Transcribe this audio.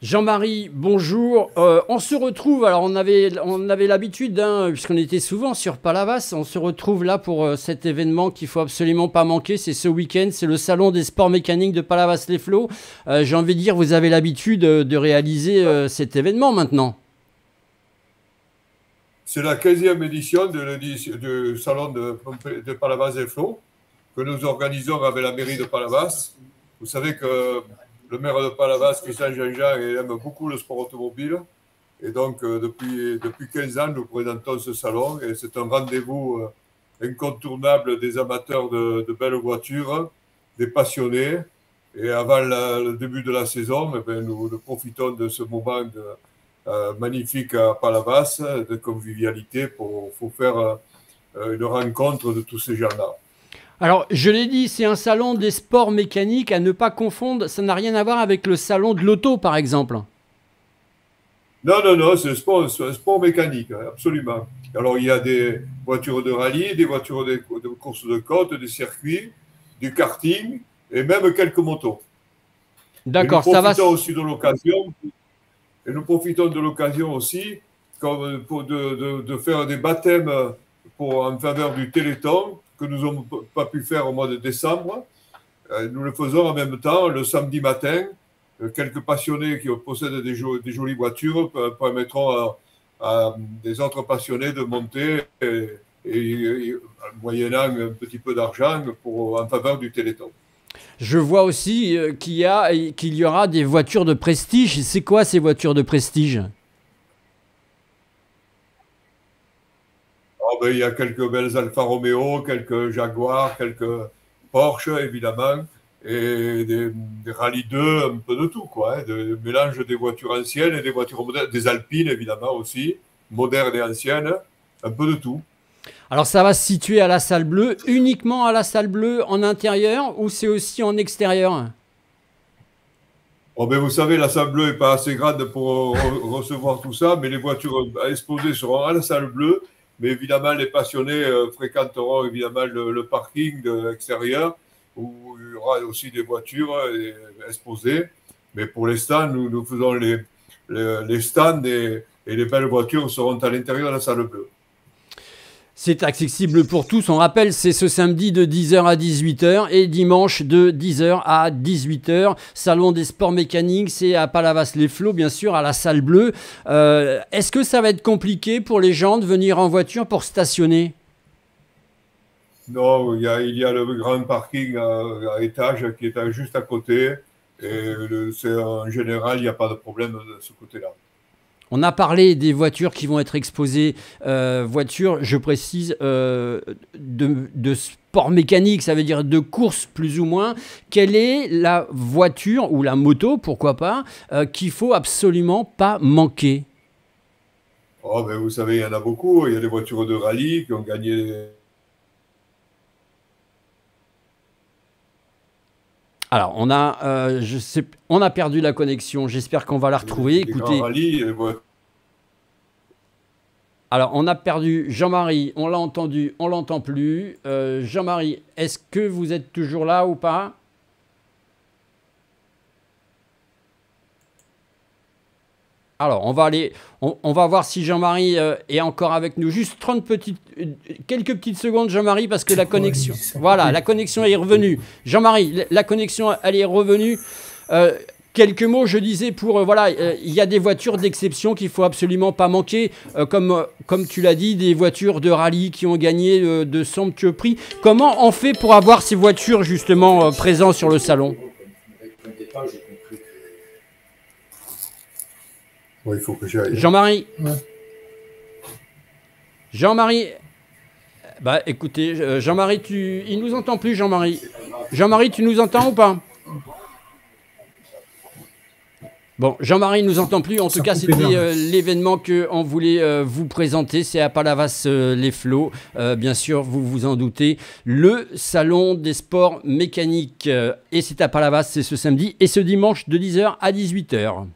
Jean-Marie, bonjour. On se retrouve, alors on avait l'habitude, hein, puisqu'on était souvent sur Palavas, on se retrouve là pour cet événement qu'il faut absolument pas manquer. C'est ce week-end, c'est le salon des sports mécaniques de Palavas-les-Flots. J'ai envie de dire, vous avez l'habitude de réaliser cet événement maintenant. C'est la 15e édition du salon de Palavas-les-Flots que nous organisons avec la mairie de Palavas. Vous savez que le maire de Palavas, Christian Jean-Jean, aime beaucoup le sport automobile. Et donc, depuis 15 ans, nous présentons ce salon. Et c'est un rendez-vous incontournable des amateurs de belles voitures, des passionnés. Et avant le début de la saison, eh bien, nous profitons de ce moment magnifique à Palavas, de convivialité, pour faire une rencontre de tous ces gens-là. Alors, je l'ai dit, c'est un salon des sports mécaniques à ne pas confondre. Ça n'a rien à voir avec le salon de l'auto, par exemple. Non, non, non, c'est un sport mécanique, absolument. Alors, il y a des voitures de rallye, des voitures de course de côte, des circuits, du karting et même quelques motos. Et nous D'accord, ça va. profitons aussi de l'occasion, et nous profitons de l'occasion aussi de faire des baptêmes en faveur du Téléthon que nous n'avons pas pu faire au mois de décembre. Nous le faisons en même temps le samedi matin. Quelques passionnés qui possèdent des jolies voitures permettront à des autres passionnés de monter moyennant un petit peu d'argent en faveur du Téléthon. Je vois aussi qu'il y aura des voitures de prestige. C'est quoi ces voitures de prestige? Oh, ben, il y a quelques belles Alfa Romeo, quelques Jaguar, quelques Porsche, évidemment, et des Rallye 2, un peu de tout, quoi, hein, de mélange des voitures anciennes et des voitures modernes, des Alpines, évidemment, aussi, modernes et anciennes, un peu de tout. Alors ça va se situer à la salle bleue, uniquement à la salle bleue en intérieur ou c'est aussi en extérieur? Oh, ben, vous savez, la salle bleue n'est pas assez grande pour recevoir tout ça, mais les voitures exposées seront à la salle bleue. Mais évidemment, les passionnés fréquenteront évidemment le parking extérieur où il y aura aussi des voitures exposées. Mais pour l'instant, nous faisons les stands et les belles voitures seront à l'intérieur de la salle bleue. C'est accessible pour tous. On rappelle, c'est ce samedi de 10h à 18h et dimanche de 10h à 18h. Salon des sports mécaniques, c'est à Palavas-les-Flots, bien sûr, à la salle bleue. Est-ce que ça va être compliqué pour les gens de venir en voiture pour stationner? Non, il y a le grand parking à étage qui est juste à côté. Et en général, il n'y a pas de problème de ce côté-là. On a parlé des voitures qui vont être exposées, voitures, je précise, de sport mécanique, ça veut dire de course plus ou moins. Quelle est la voiture ou la moto, pourquoi pas, qu'il faut absolument pas manquer? Oh, ben, vous savez, il y en a beaucoup. Il y a des voitures de rallye qui ont gagné. Alors, on a perdu la connexion. J'espère qu'on va la retrouver. Des grands Écoutez, rallyes. alors on a perdu Jean-Marie. On l'a entendu, on l'entend plus. Jean-Marie, est-ce que vous êtes toujours là ou pas? Alors, on va voir si Jean-Marie est encore avec nous. Juste quelques petites secondes, Jean-Marie, parce que la connexion, voilà, la connexion est revenue. Jean-Marie, la connexion, elle est revenue. Quelques mots, je disais, voilà, il y a des voitures d'exception qu'il faut absolument pas manquer, comme tu l'as dit, des voitures de rallye qui ont gagné de somptueux prix. Comment on fait pour avoir ces voitures, justement, présentes sur le salon? Ouais, il faut que j'aille. Jean-Marie, Ouais. Jean-Marie, bah écoutez, Jean-Marie, il nous entend plus, Jean-Marie. Jean-Marie, tu nous entends ou pas? Bon, Jean-Marie ne nous entend plus. En tout cas, c'était l'événement qu'on voulait vous présenter. C'est à Palavas-les-Flots. Bien sûr, vous vous en doutez. Le salon des sports mécaniques. Et c'est à Palavas, c'est ce samedi et ce dimanche de 10h à 18h.